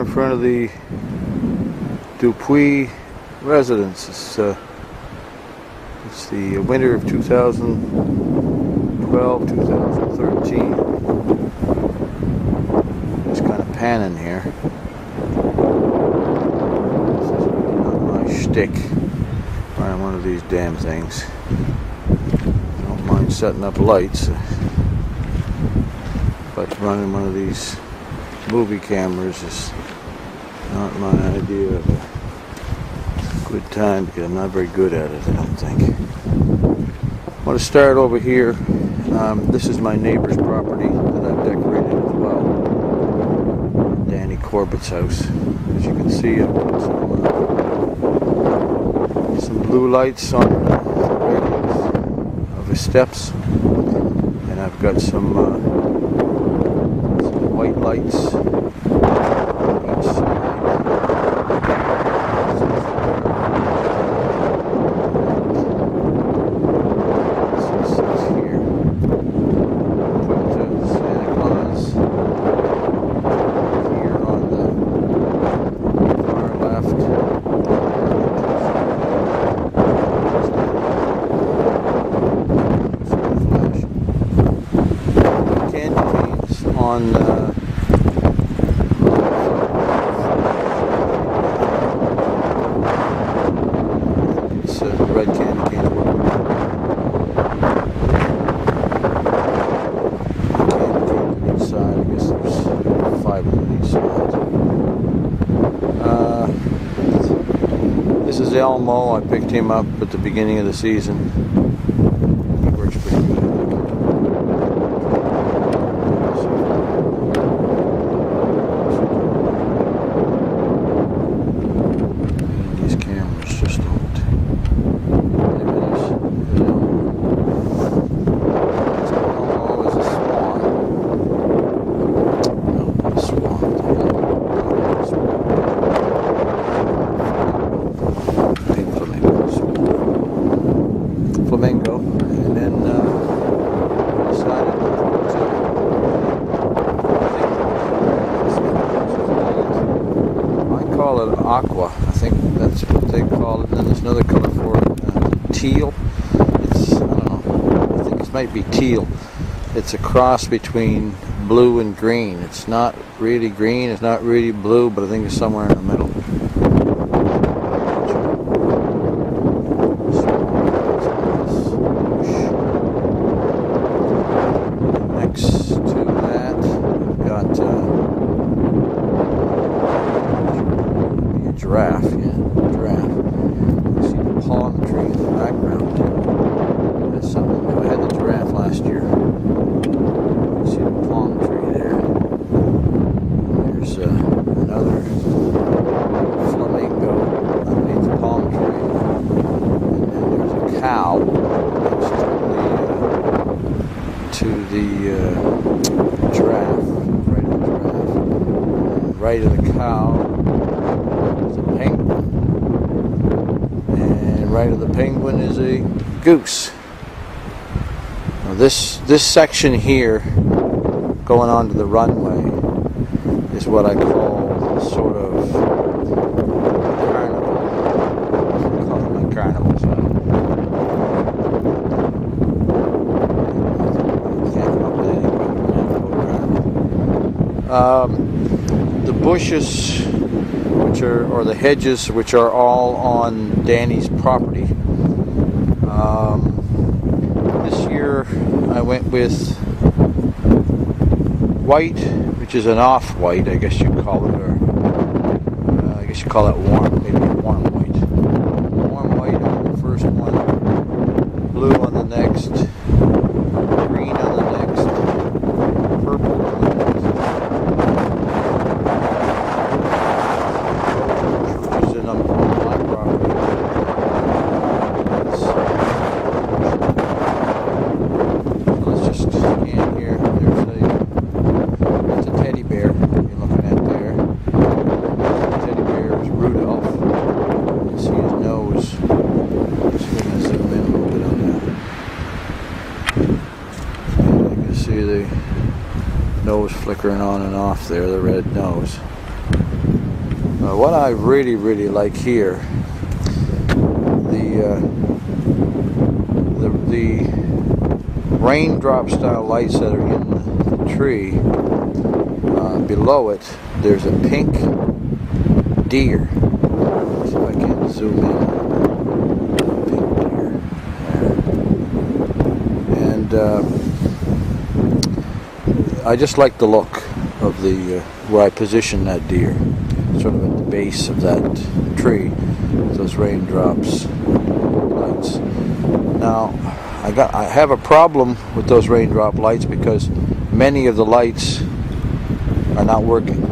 in front of the Dupuis residence. It's the winter of 2012-2013. Just kind of panning here. This is really not my shtick. Running one of these damn things. I don't mind setting up lights, but running one of these movie cameras is not my idea of a good time, because I'm not very good at it, I don't think. I want to start over here. This is my neighbor's property that I've decorated as well. Danny Corbett's house. As you can see, I've got some blue lights on the railings of his steps, and I've got some white lights on each side. On it's a red candy cane inside. I guess there's 5 on each side. This is Elmo. I picked him up at the beginning of the season. He works pretty good. Flamingo, and then decided to I call it aqua. I think that's what they call it. And then there's another color for it, teal. It's, I don't know, I think it might be teal. It's a cross between blue and green. It's not really green, it's not really blue, but I think it's somewhere in the middle. Giraffe, giraffe. You see the palm tree in the background. That's something new. I had the giraffe last year. You see the palm tree there. There's another flamingo underneath the palm tree. And then there's a cow next to the giraffe. Right of the giraffe. And right of the cow, penguin, and right of the penguin is a goose. Now this section here going onto the runway is what I call sort of carnival. I call it my carnival side. I can't come up with anything. The bushes, or the hedges, which are all on Danny's property. This year I went with white, which is an off-white, I guess you'd call it, or I guess you call it warm, maybe a warm white. Warm white on the first one, blue on the next, green on the next, purple on the next. On my property. So let's just scan here. There's a teddy bear you're looking at there. The teddy bear is Rudolph. You can see his nose. Just going to zoom in a little bit on that. And you can see the nose flickering on and off there, the red nose. What I really like here, the raindrop style lights that are in the tree, below it there's a pink deer. Let's see if I can zoom in. Pink deer. And I just like the look of the where I position that deer, sort of at the base of that tree, with those raindrops lights. Now, I have a problem with those raindrop lights because many of the lights are not working.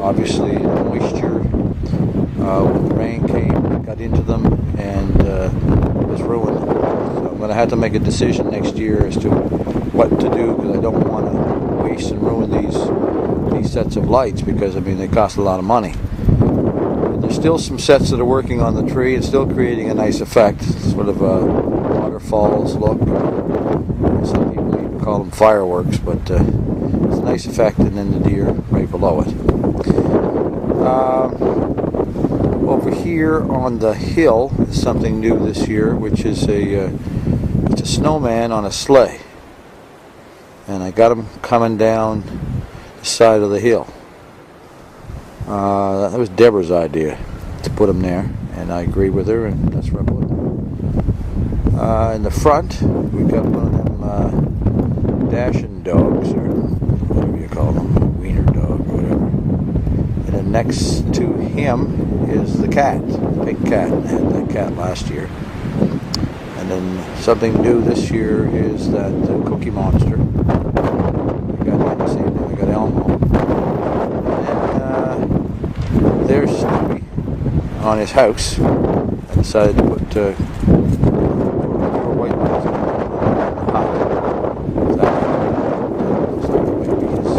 Obviously, the moisture, when the rain came, got into them and was ruined. So I'm going to have to make a decision next year as to what to do, because I don't want to waste and ruin these sets of lights, because I mean they cost a lot of money. There's still some sets that are working on the tree and still creating a nice effect, sort of a waterfalls look. Some people even call them fireworks, but it's a nice effect, and then the deer right below it. Over here on the hill is something new this year, which is it's a snowman on a sleigh, and I got him coming down the side of the hill. That was Deborah's idea to put him there, and I agree with her, and that's where I put him. In the front, we got one of them dashing dogs, or whatever you call them, a wiener dog or whatever. And then next to him is the cat, the pink cat. I had that cat last year. And then something new this year is that Cookie Monster. We got him the same day. We got Elmo. And then there's Digby on his house. I decided to put white ones on the hut. Looks like it might be his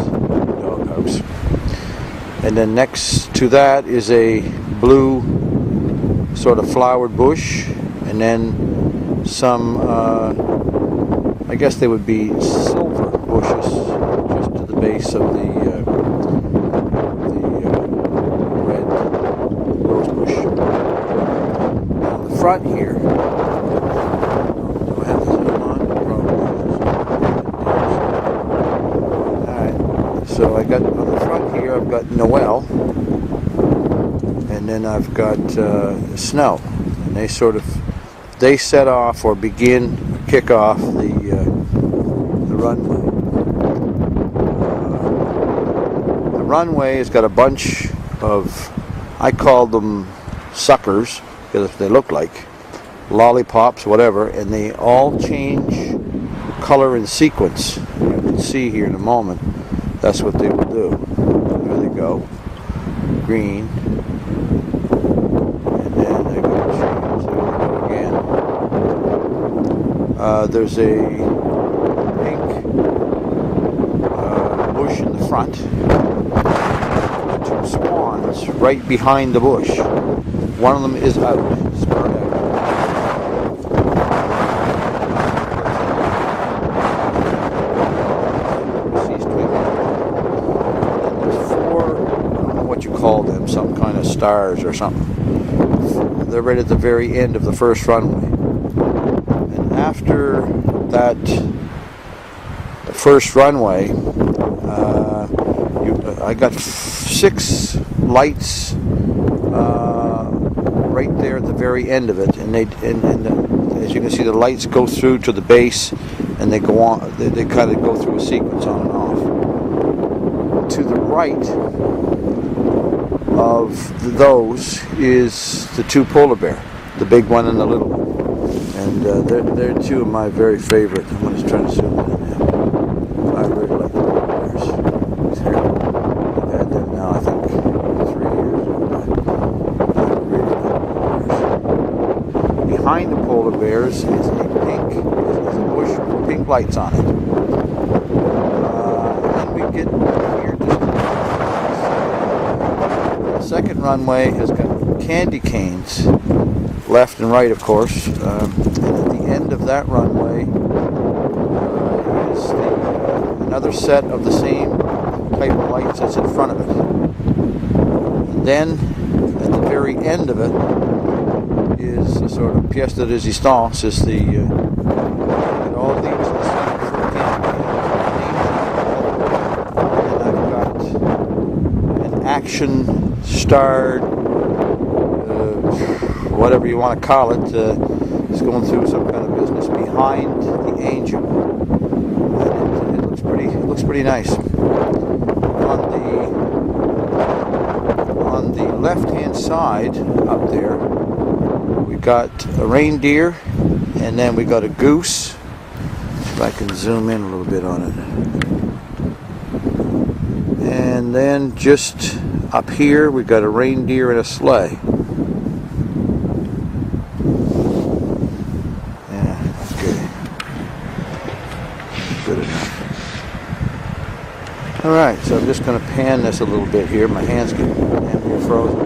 doghouse. And then next to that is a blue sort of flowered bush, and then some, I guess they would be silver bushes just to the base of the red rose bush. Now in the front here, do I have the zoom on? Probably. Alright, so I got on the front here, I've got Noel, and then I've got Snow, and they set off or kick off the runway. The runway has got a bunch of, I call them suckers, because they look like lollipops, whatever, and they all change color and sequence. You can see here in a moment, that's what they will do. There they go. Green. And then they're going to change. There they go again. There's a pink bush in the front. Two swans right behind the bush. One of them is out. Spurred out. She's twinkling. And there's four, I don't know what you call them, some kind of stars or something. They're right at the very end of the first runway. And after that first runway, I got 6 lights right there at the very end of it, and as you can see, the lights go through to the base, and they go on. They kind of go through a sequence on and off. To the right of those is the 2 polar bear, the big one and the little one, and they're 2 of my very favorite. I'm just trying to zoom in now. I really like the polar bears. I've had them now, I think, 3 years. I really like polar bears. Behind the polar bears is a bush with pink lights on it. And then we get here just the second runway has got candy canes, left and right, of course. And at the end of that runway is another set of the same type of lights that's in front of it. And then at the very end of it is a sort of pièce de résistance, is the it all leads to the center for the and I've got an action-starred, whatever you want to call it, it's going through some kind of business behind the angel, and it looks pretty nice. On the left-hand side up there, we've got a reindeer, and then we got a goose. If I can zoom in a little bit on it. And then just up here, we've got a reindeer and a sleigh. Yeah, okay. Good enough. Alright, so I'm just going to pan this a little bit here. My hands get frozen.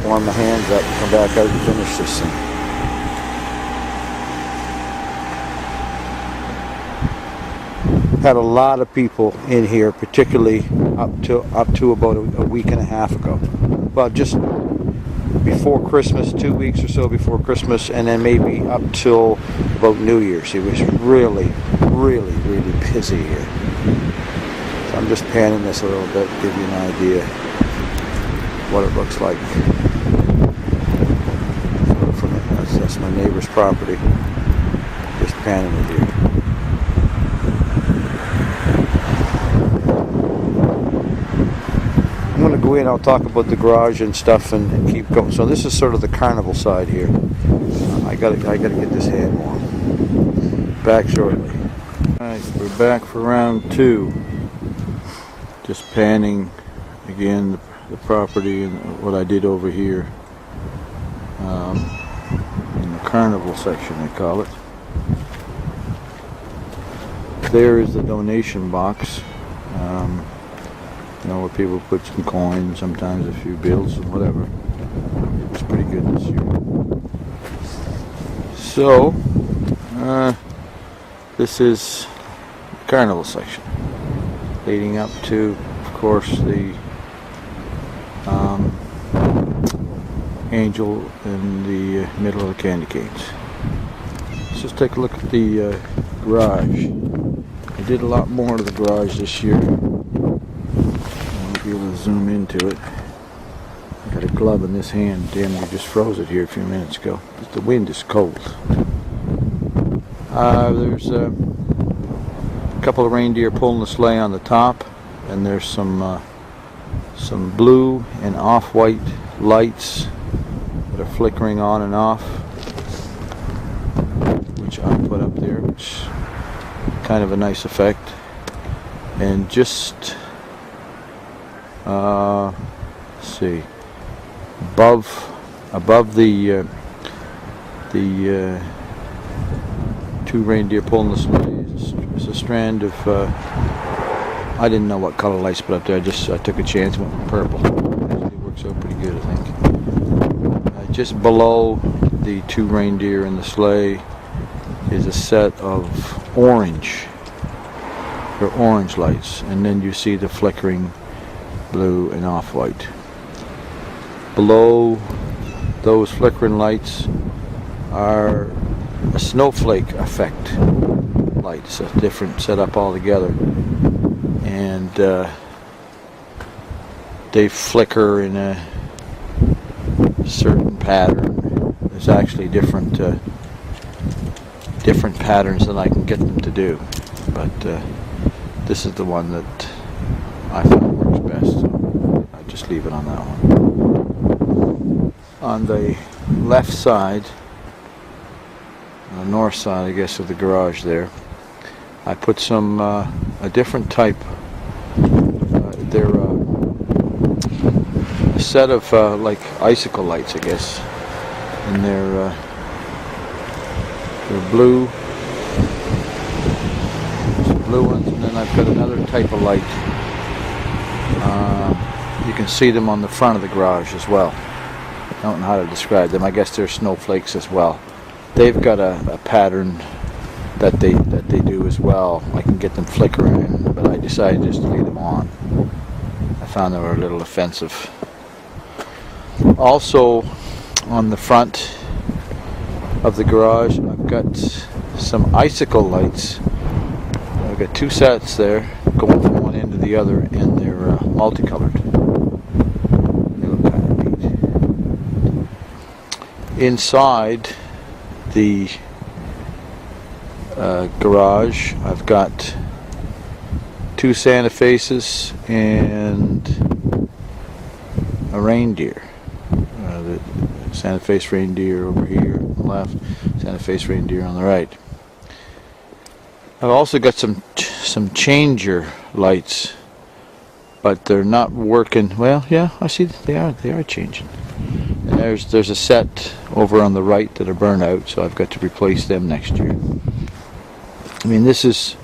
Warm my hands up and come back out and finish this thing. Had a lot of people in here, particularly up to about a week and a half ago. Well, just before Christmas, 2 weeks or so before Christmas, and then maybe up till about New Year's. It was really, really, really busy here. So I'm just panning this a little bit to give you an idea what it looks like. That's my neighbor's property. Just panning it here. I'm going to go in, I'll talk about the garage and stuff and keep going. So this is sort of the carnival side here. I gotta get this hand warm. Back shortly. Alright, we're back for round 2. Just panning again the property and what I did over here. In the carnival section, they call it. There is the donation box. Where people put some coins, sometimes a few bills and whatever. It was pretty good this year. So, this is the carnival section, leading up to, of course, the angel in the middle of the candy canes. Let's just take a look at the garage. I did a lot more to the garage this year. I'll be able to zoom into it. I got a glove in this hand. Damn, we just froze it here a few minutes ago. The wind is cold. There's a couple of reindeer pulling the sleigh on the top, and there's some blue and off-white lights that are flickering on and off, which I put up there, which kind of a nice effect. And just let's see, above the two reindeer pulling the sleigh is a strand of I didn't know what color lights put up there. I took a chance, went with purple. Actually works out pretty good, I think. Just below the two reindeer and the sleigh is a set of orange. They're orange lights, and then you see the flickering blue and off-white. Below those flickering lights are a snowflake effect lights, a different setup altogether, and they flicker in a certain pattern. There's actually different patterns that I can get them to do, but this is the one that I found works best, so I just leave it on that one. On the left side, on the north side, I guess, of the garage there, I put some a different type. They're a set of like icicle lights, I guess, and they're blue. Some blue ones, and then I've got another type of light. You can see them on the front of the garage as well. I don't know how to describe them. I guess they're snowflakes as well. They've got a pattern that they do as well. I can get them flickering, but I decided just to leave them on. I found they were a little offensive. Also, on the front of the garage, I've got some icicle lights. I've got 2 sets there, going from one end to the other, and they're multicolored. They look kind of neat. Inside the garage, I've got 2 Santa Faces and a reindeer. The Santa Face reindeer over here on the left, Santa Face reindeer on the right. I've also got some changer lights, but they're not working. Well, yeah, I see they are changing. And there's a set over on the right that are burned out, so I've got to replace them next year. I mean, this is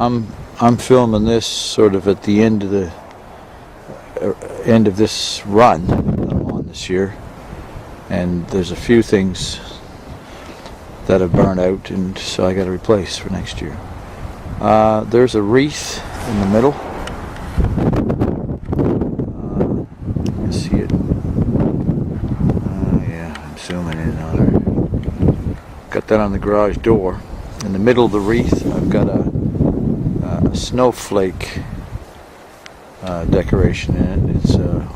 I'm filming this sort of at the end of the end of this run that I'm on this year, and there's a few things that have burned out, and so I got to replace for next year. There's a wreath in the middle. You see it? Yeah, I'm zooming in on her. Got that on the garage door. In the middle of the wreath, I've got a snowflake decoration in it. It's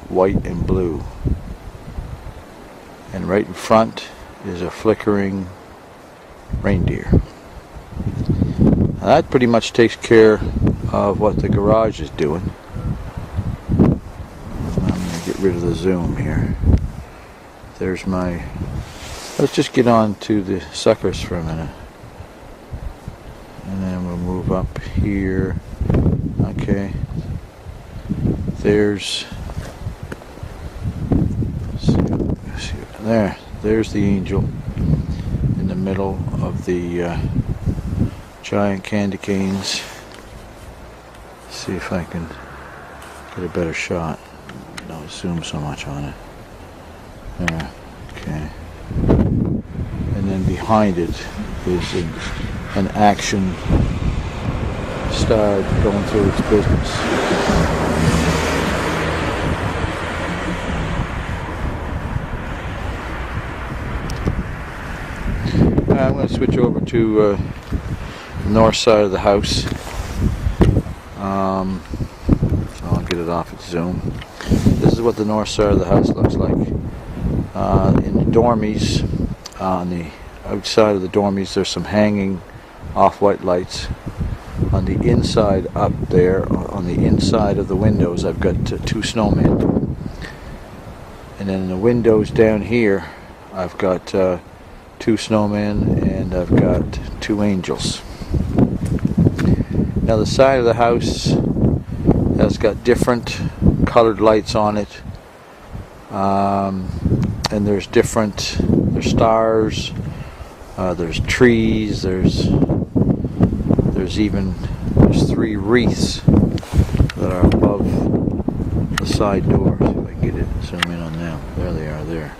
white and blue. And right in front is a flickering reindeer. Now that pretty much takes care of what the garage is doing. I'm going to get rid of the zoom here. There's my... Let's just get on to the suckers for a minute. And then we'll move up here. Okay. There's... There's the angel in the middle of the giant candy canes. See if I can get a better shot. Don't zoom so much on it. There. Okay. And then behind it is an action star going through its business. I'm going to switch over to the north side of the house. So I'll get it off its zoom. This is what the north side of the house looks like. In the dormies, on the outside of the dormies, there's some hanging off-white lights. On the inside up there, on the inside of the windows, I've got 2 snowmen. And then in the windows down here, I've got 2 snowmen, and I've got 2 angels. Now the side of the house has got different colored lights on it, and there's stars, there's trees, there's 3 wreaths that are above the side door. See if I can get it, zoom in on them. There they are there.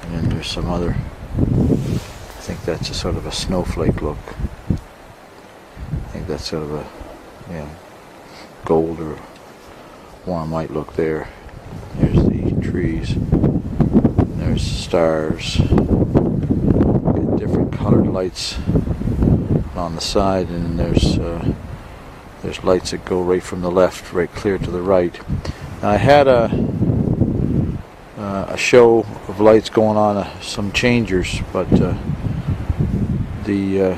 And then there's some other, I think that's a sort of a snowflake look. I think that's sort of a, gold or warm white look there. There's the trees. There's stars. Got different colored lights on the side, and there's lights that go right from the left right clear to the right. Now, I had a show of lights going on, some changers, but you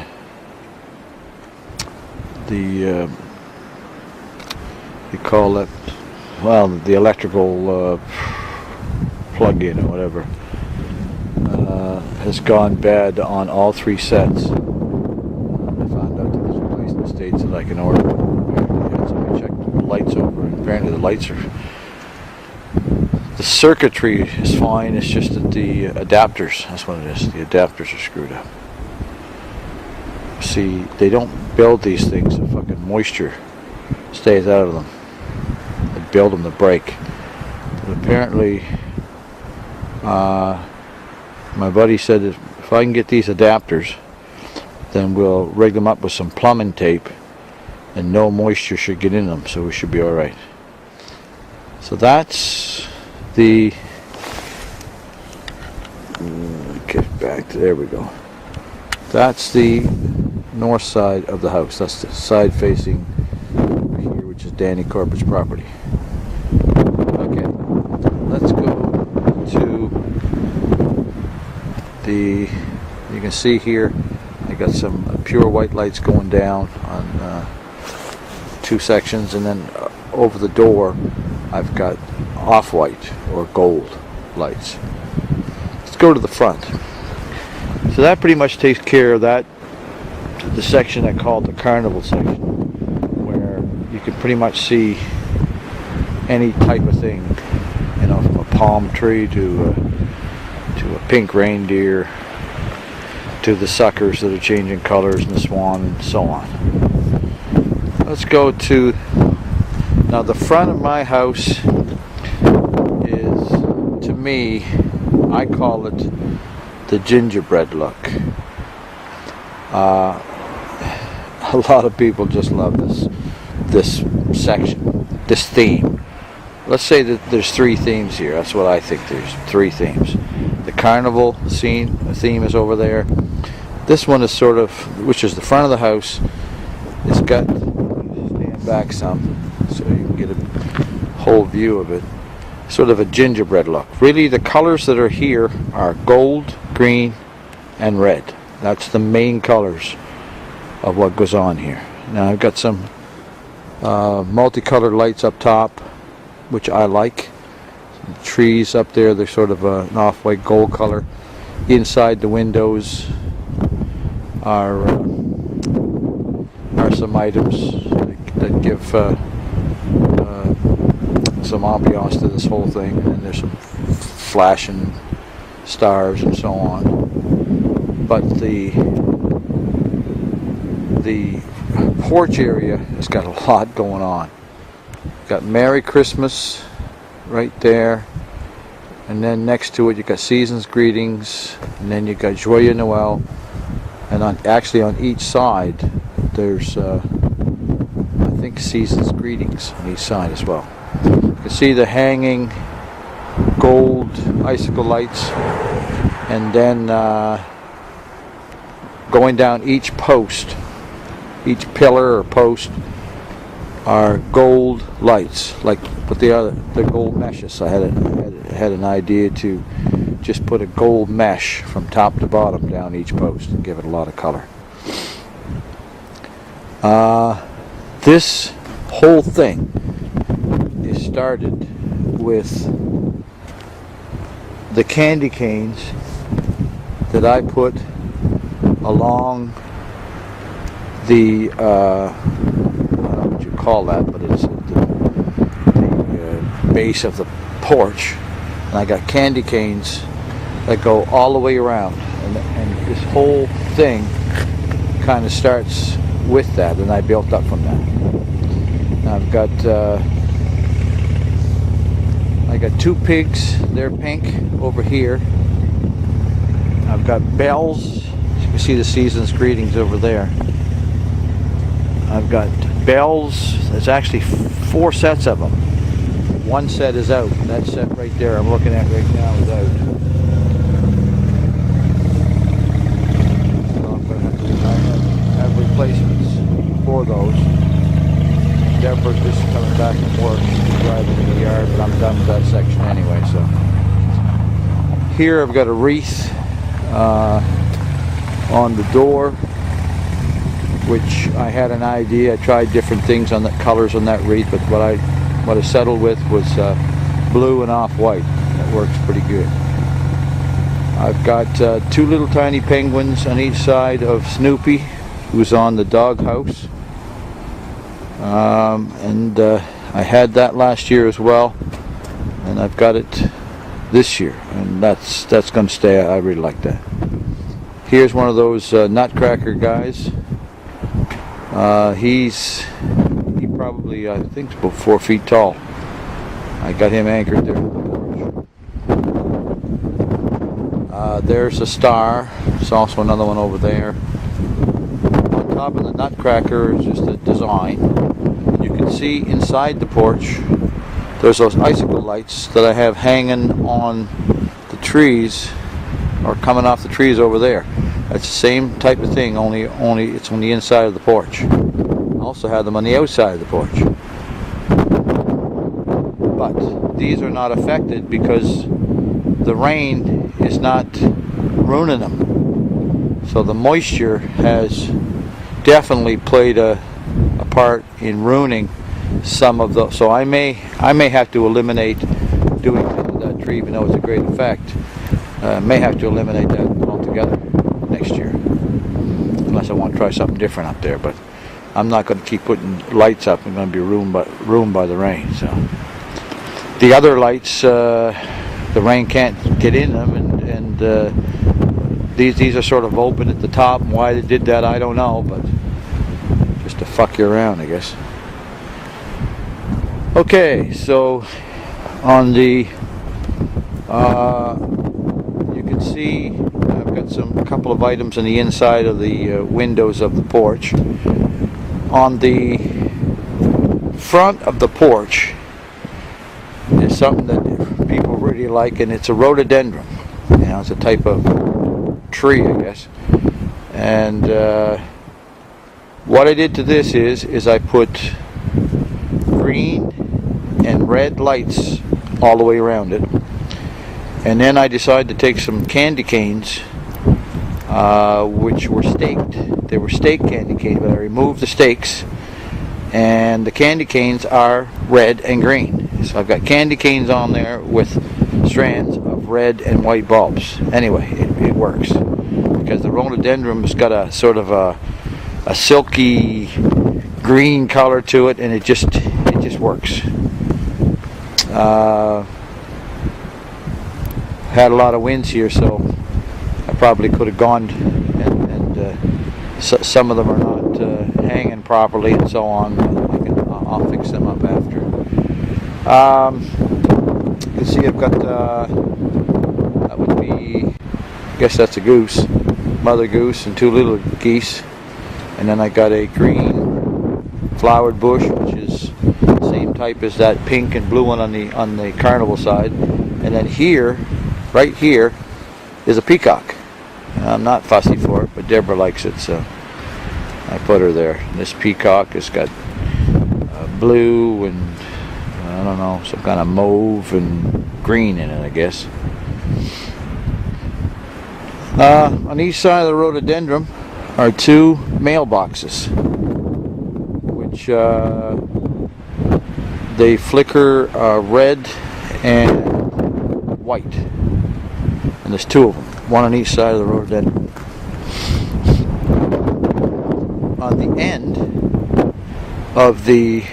call it, well, the electrical plug-in or whatever has gone bad on all 3 sets. I found out that there's a place in the States that I can order. Somebody checked the lights over, and apparently the lights are, the circuitry is fine, it's just that the adapters, that's what it is, the adapters are screwed up. See, they don't build these things so fucking moisture stays out of them. They build them to break. But apparently, my buddy said that if I can get these adapters, then we'll rig them up with some plumbing tape, and no moisture should get in them, so we should be alright. So that's the Get back to, there we go. That's the north side of the house. That's the side facing over here, which is Danny Corbett's property. Okay, let's go to the, you can see here, I got some pure white lights going down on two sections, and then over the door I've got off-white or gold lights. Let's go to the front. So that pretty much takes care of that, the section I called the carnival section, where you can pretty much see any type of thing, you know, from a palm tree to a pink reindeer to the suckers that are changing colors and the swan and so on. Let's go to, now the front of my house is, to me, I call it the gingerbread look. A lot of people just love this section, this theme. Let's say that there's three themes here. That's what I think. There's three themes. The carnival scene, the theme is over there. This one is sort of, which is the front of the house. It's got, stand back some so you can get a whole view of it. Sort of a gingerbread look. Really, the colors that are here are gold, green, and red. That's the main colors of what goes on here. Now I've got some multicolored lights up top, which I like. Some trees up there, they're sort of an off-white gold color. Inside the windows are some items that give some ambiance to this whole thing, and there's some flashing stars and so on. But the porch area has got a lot going on. Got Merry Christmas right there, and then next to it you got Season's Greetings, and then you got Joyeux Noel, and actually on each side there's I think Season's Greetings on each side as well. You can see the hanging gold icicle lights, and then going down each post, each pillar or post, are gold lights, like with the gold meshes. I had an idea to just put a gold mesh from top to bottom down each post and give it a lot of color. This whole thing is started with the candy canes that I put along the I don't know what you call that, but it's the base of the porch, and I got candy canes that go all the way around, and this whole thing kind of starts with that, and I built up from that. Now I've got I got two pigs, they're pink over here. I've got bells, you can see the Season's Greetings over there. I've got bells, there's actually 4 sets of them. One set is out, that set right there I'm looking at right now is out. So I'm going to have replacements for those. Deborah's just coming back from work, she's driving in the yard, but I'm done with that section anyway. So here I've got a wreath on the door, which I had an idea. I tried different things on the colors on that wreath, but what I settled with was blue and off-white. That works pretty good. I've got 2 little tiny penguins on each side of Snoopy, who's on the dog house. And I had that last year as well, and I've got it this year, and that's going to stay. I really like that. Here's one of those nutcracker guys. He probably, I think, is about 4 feet tall. I got him anchored there on the porch. There's a star. There's also another one over there. On top of the nutcracker is just a design. You can see inside the porch there's those icicle lights that I have hanging on the trees are coming off the trees over there. That's the same type of thing, only it's on the inside of the porch. I also have them on the outside of the porch. But these are not affected because the rain is not ruining them. So the moisture has definitely played a part in ruining some of those. So I may have to eliminate doing that tree, even though it's a great effect. May have to eliminate that altogether next year, unless I want to try something different up there. But I'm not going to keep putting lights up. I'm going to be ruined by the rain. So the other lights, the rain can't get in them, and these are sort of open at the top. And why they did that, I don't know, but just to fuck you around, I guess. Okay, so on the you can see I've got a couple of items on the inside of the windows of the porch. On the front of the porch is something that people really like, and it's a rhododendron. You know, it's a type of tree, I guess. And what I did to this is I put green and red lights all the way around it, and then I decided to take some candy canes, which were staked. They were stake candy canes, but I removed the stakes, and the candy canes are red and green. So I've got candy canes on there with strands of red and white bulbs. Anyway, it works because the rhododendron's got a sort of a silky green color to it, and it just works. Had a lot of winds here, so I probably could have gone, and some of them are not hanging properly and so on. I'll fix them up after. You can see I've got that would be, I guess that's a goose, mother goose, and two little geese, and then I got a green flowered bush, which is the same type as that pink and blue one on the carnival side, and then here, right here, is a peacock. I'm not fussy for it, but Deborah likes it, so I put her there. And this peacock has got blue and I don't know, some kind of mauve and green in it, I guess. On each side of the rhododendron are two mailboxes, which they flicker red and white, and there's two of them, one on each side of the rhododendron. On the end of the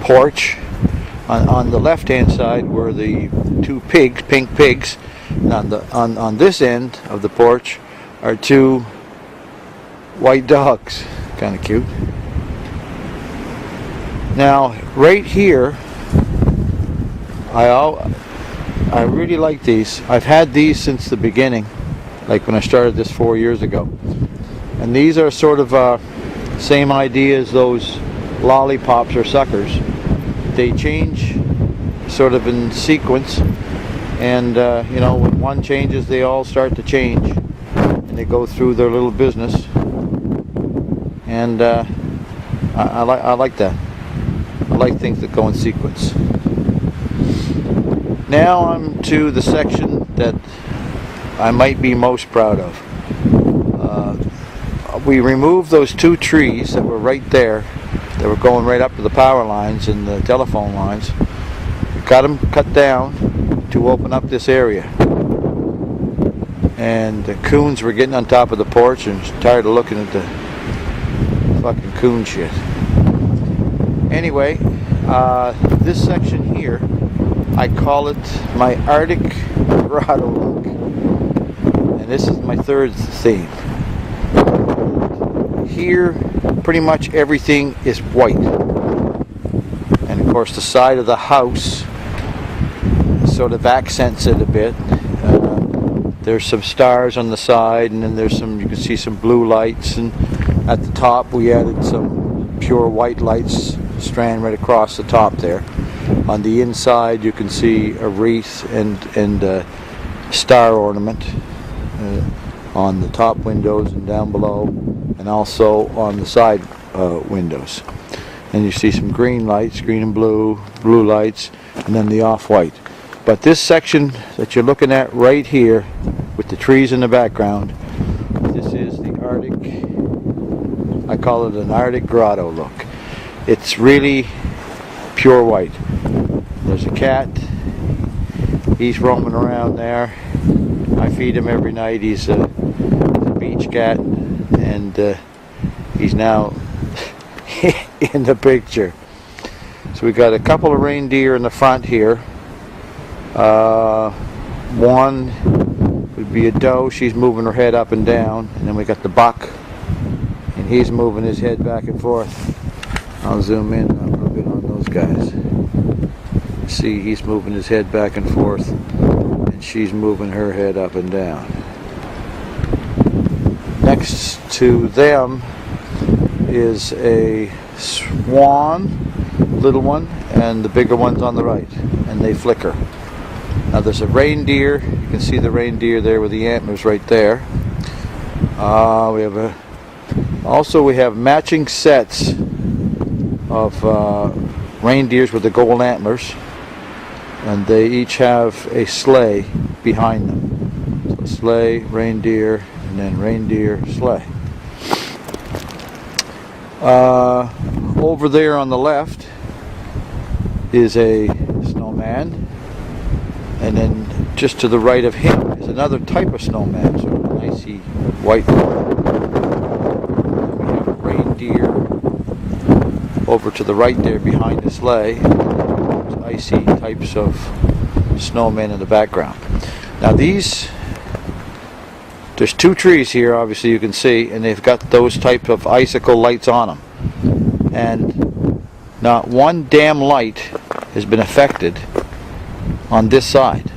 porch, on the left hand side, were the two pigs, pink pigs, and on this end of the porch are two white dogs, kind of cute. Now right here, I really like these. I've had these since the beginning, like when I started this 4 years ago. And these are sort of same idea as those lollipops or suckers. They change sort of in sequence, and you know, when one changes, they all start to change, and they go through their little business. And I like that. I like things that go in sequence. Now I'm to the section that I might be most proud of. We removed those two trees that were right there, that were going right up to the power lines and the telephone lines. We got them cut down to open up this area. And the coons were getting on top of the porch and tired of looking at the fucking coon shit. Anyway, this section here, I call it my Arctic grotto look, and this is my third theme. Here, pretty much everything is white, and of course the side of the house sort of accents it a bit. There's some stars on the side, and then there's some, you can see some blue lights, and at the top we added some pure white lights strand right across the top there. On the inside you can see a wreath and star ornament on the top windows and down below, and also on the side windows. And you see some green lights, green and blue lights, and then the off-white. But this section that you're looking at right here, with the trees in the background, this is the Arctic, I call it an Arctic grotto look. It's really pure white. There's a cat, he's roaming around there. I feed him every night. He's a beach cat, and he's now in the picture. So we got a couple of reindeer in the front here. One would be a doe, she's moving her head up and down, and then we got the buck, and he's moving his head back and forth. I'll zoom in a little bit on those guys. See, he's moving his head back and forth, and she's moving her head up and down. Next to them is a swan, little one, and the bigger one's on the right, and they flicker. Now there's a reindeer. You can see the reindeer there with the antlers right there. We have matching sets of reindeers with the gold antlers, and they each have a sleigh behind them. So sleigh, reindeer, and then reindeer, sleigh. Over there on the left is a snowman, and then just to the right of him is another type of snowman, sort of an icy white one. We have a reindeer over to the right there behind the sleigh, and icy types of snowmen in the background. Now there's two trees here, obviously you can see, and they've got those type of icicle lights on them, and not one damn light has been affected on this side.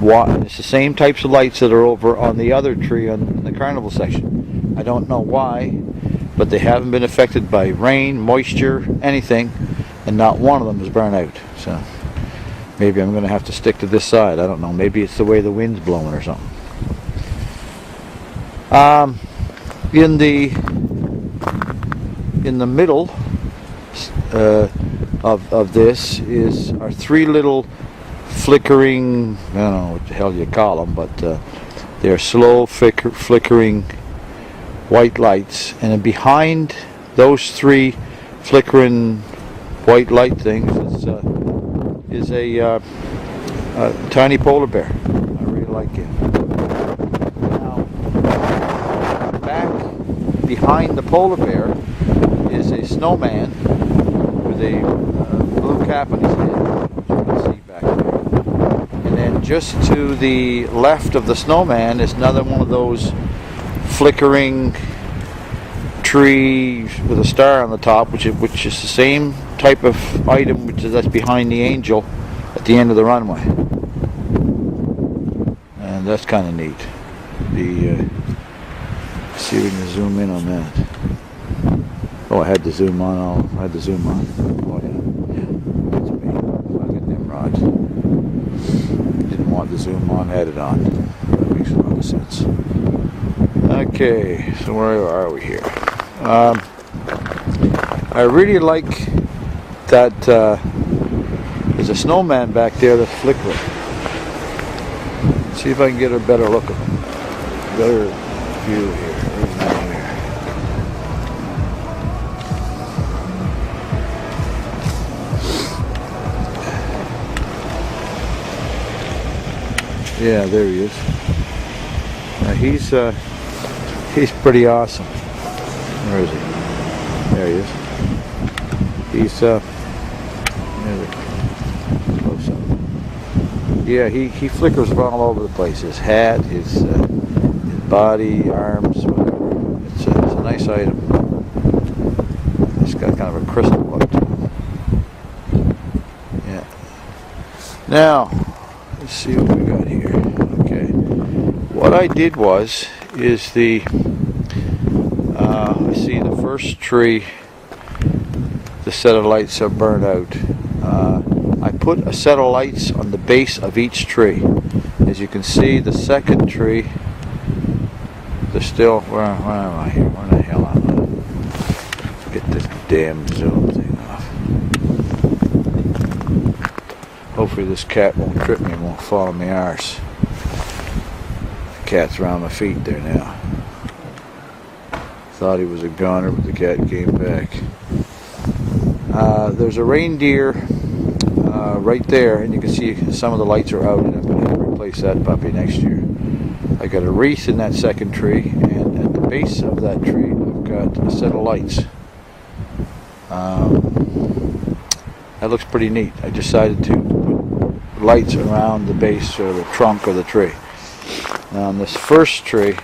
It's the same types of lights that are over on the other tree in the carnival section. I don't know why, but they haven't been affected by rain, moisture, anything, and not one of them is burned out. So maybe I'm going to have to stick to this side. I don't know. Maybe it's the way the wind's blowing or something. In the middle of this are three little flickering, I don't know what the hell you call them, but they're slow flickering white lights, and then behind those three flickering white light things is a tiny polar bear. I really like him. Now, back behind the polar bear is a snowman with a blue cap on his head, which you can see back there. And then just to the left of the snowman is another one of those flickering trees with a star on the top, which is the same type of item that's behind the angel at the end of the runway. And that's kind of neat. See if we can zoom in on that. Oh, I had to zoom on. Oh yeah. That's me. Fucking Nimrod. Didn't want to zoom on, had it on. That makes a lot of sense. Okay, so where are we here? I really like that there's a snowman back there that's flickering. See if I can get a better look at him. Better view here. Yeah, there he is. Now he's pretty awesome. Where is he? There he is. He's close up. Yeah, he flickers all over the place. His hat, his body, arms, whatever. It's a nice item. It's got kind of a crystal look to it. Yeah. Now, let's see what we got here. Okay. What I did is I see the first tree, the set of lights are burned out. I put a set of lights on the base of each tree. As you can see, the second tree, there's still, where am I here? Where the hell am I? Get this damn zoom thing off. Hopefully this cat won't trip me and won't fall on my arse. The cat's around my feet there now. Thought he was a goner, but the cat came back. There's a reindeer right there, and you can see some of the lights are out, and I'm going to replace that puppy next year. I got a wreath in that second tree, and at the base of that tree I've got a set of lights. That looks pretty neat. I decided to put lights around the base or the trunk of the tree. Now on this first tree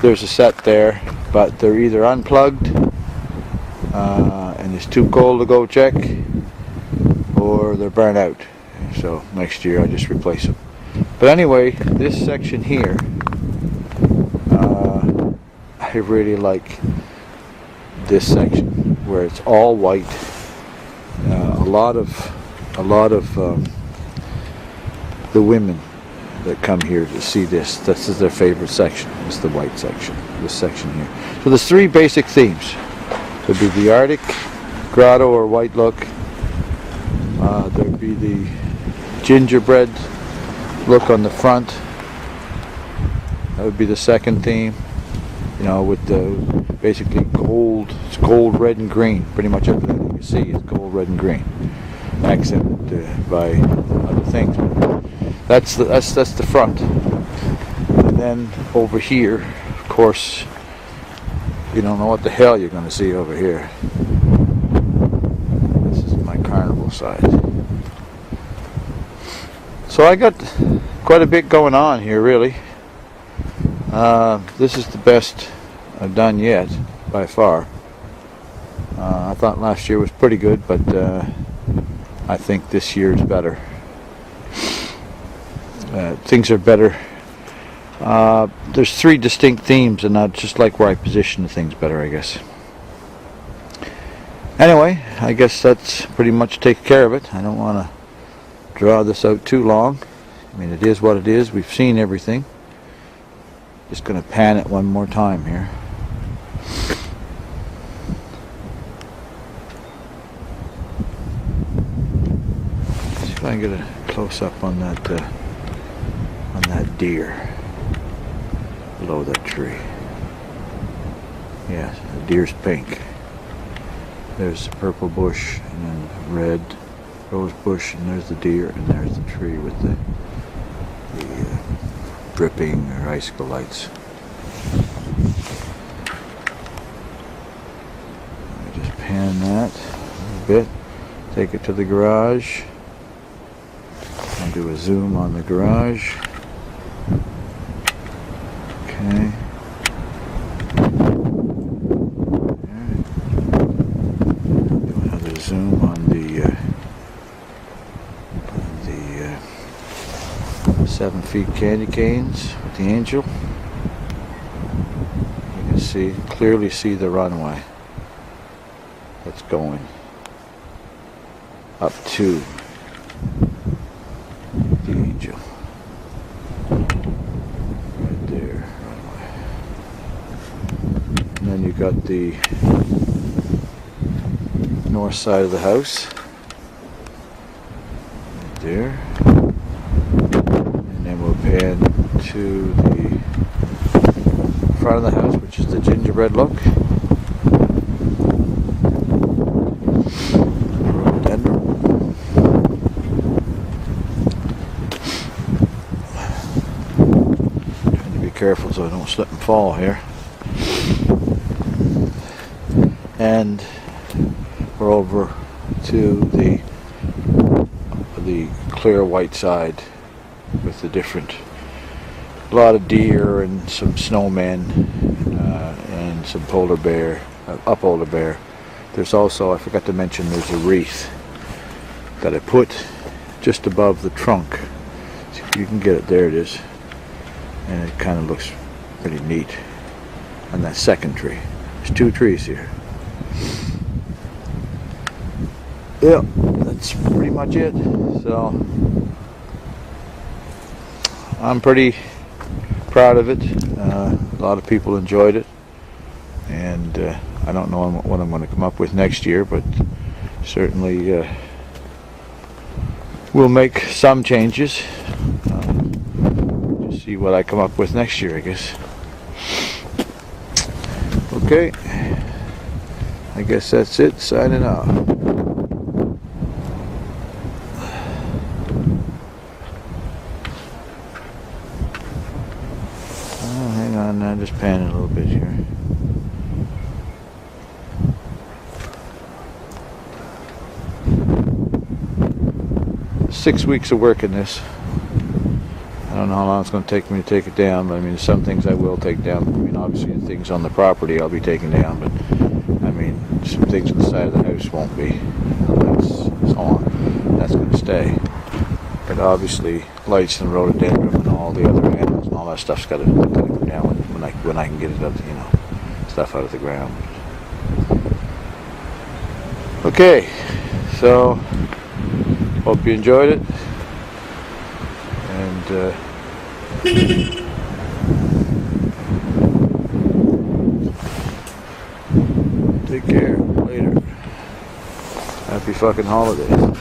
there's a set there, but they're either unplugged and it's too cold to go check, or they're burnt out. So next year I just replace them. But anyway, this section here, I really like this section where it's all white. A lot of the women that come here to see this is their favorite section. It's the white section, this section here. So there's three basic themes. There'd be the Arctic grotto or white look. There'd be the gingerbread look on the front. That would be the second theme. You know, with the basically gold. It's gold, red, and green. Pretty much everything you can see is gold, red, and green, accented by other things. That's the front. And then over here, of course, you don't know what the hell you're going to see over here. This is my carnival side. So I got quite a bit going on here, really. This is the best I've done yet, by far. I thought last year was pretty good, but I think this year is better. Things are better. There's three distinct themes, and I just like where I position the things better, I guess. Anyway, I guess that's pretty much taken care of it. I don't want to draw this out too long. I mean, it is what it is. We've seen everything. Just going to pan it one more time here. See if I can get a close up on that deer below that tree. Yeah, the deer's pink. There's the purple bush, and then red rose bush, and there's the deer, and there's the tree with the dripping or icicle lights. Let me just pan that a little bit, take it to the garage, and do a zoom on the garage. Okay. Do another zoom on the 7 feet candy canes with the angel. You can clearly see the runway that's going up to the angel. Right there, runway. And then you got the north side of the house. Right there. And to the front of the house, which is the gingerbread look. Rhododendron. Trying to be careful so I don't slip and fall here. And we're over to the clear white side, with the different, a lot of deer and some snowmen and some polar bear, a polar bear. There's also, I forgot to mention, there's a wreath that I put just above the trunk. See if you can get it, there it is. And it kind of looks pretty neat on that second tree. There's two trees here. Yeah, that's that's pretty much it. So I'm pretty proud of it. A lot of people enjoyed it, and I don't know what I'm going to come up with next year, but certainly we'll make some changes. Just see what I come up with next year, I guess. Okay, I guess that's it. Signing off. Hang on now, just panning a little bit here. Six weeks of work in this. I don't know how long it's going to take me to take it down, but I mean, some things I will take down. I mean, obviously the things on the property I'll be taking down, but I mean, some things on the side of the house won't be. The lights, so on, that's going to stay. But obviously, lights and rhododendron and all the other animals and all that stuff's got to go down when I can get it up, you know, stuff out of the ground. Okay, so hope you enjoyed it, and take care. Later. Happy fucking holidays.